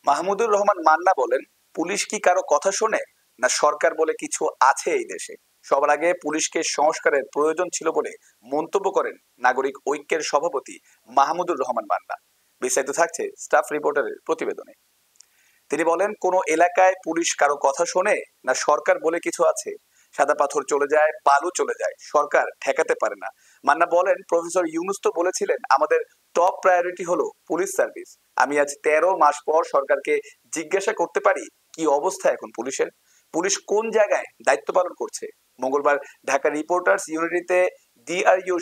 মাহমুদুর রহমান মান্না বলেন, পুলিশ কি কারো কথা শোনে, না সরকার বলে কিছু আছে এই দেশে? সবার আগে পুলিশকে সংস্কারের প্রয়োজন ছিল বলে মন্তব্য করেন নাগরিক ঐক্যের সভাপতি মাহমুদুর রহমান মান্না। বিস্তারিত থাকছে স্টাফ রিপোর্টারের প্রতিবেদনে। তিনি বলেন, কোন এলাকায় পুলিশ কারো কথা শোনে, না সরকার বলে কিছু আছে? সাদা পাথর চলে যায়, বালু চলে যায়, সরকার ঠেকাতে পারে না। মান্না বলেন, প্রফেসর ইউনুস তো বলেছিলেন আমাদের টপ প্রায়োরিটি হলো পুলিশ সার্ভিস। আমি আজ 13 মাস পর সরকারকে জিজ্ঞাসা করতে পারি, কি অবস্থা এখন পুলিশের? পুলিশ কোন জায়গায় দায়িত্ব পালন করছে? মঙ্গলবার ঢাকা রিপোর্টার্স ইউনিটিতে ডিআরইউ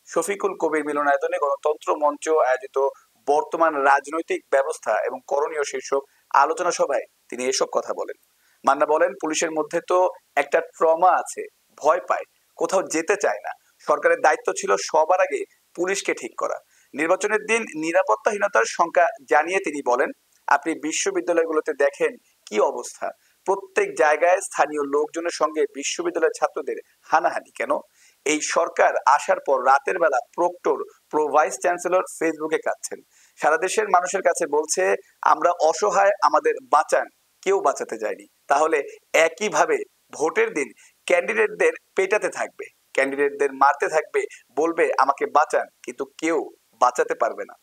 শফিকুল কবির মিলনায়তনে গণতন্ত্র মঞ্চ আয়োজিত বর্তমান রাজনৈতিক ব্যবস্থা এবং করণীয় শীর্ষক আলোচনা সভায় তিনি এসব কথা বলেন। মান্না বলেন, পুলিশের মধ্যে তো একটা ট্রমা আছে, ভয় পায়, কোথাও যেতে চায় না। সরকারের দায়িত্ব ছিল সবার আগে পুলিশকে ঠিক করা। নির্বাচনের দিন নিরাপত্তাহীনতার সংখ্যা জানিয়ে তিনি বলেন, আপনি বিশ্ববিদ্যালয়গুলোতে দেখেন কি অবস্থা। প্রত্যেক জায়গায় স্থানীয় লোকজনের সঙ্গে বিশ্ববিদ্যালয়ের ছাত্রদের হানাহানি কেন? এই সরকার আসার পর রাতের বেলা প্রক্টর, প্রো ভাইস চ্যান্সেলর ফেসবুকে কাঁদছেন। সারা দেশের মানুষের কাছে বলছে, আমরা অসহায়, আমাদের বাঁচান। কেউ বাঁচাতে যায়নি। তাহলে একইভাবে ভোটের দিন ক্যান্ডিডেটদের পেটাতে থাকবে, ক্যান্ডিডেটদের মারতে থাকবে, বলবে আমাকে বাঁচান, কিন্তু কেউ বাঁচাতে পারবে না।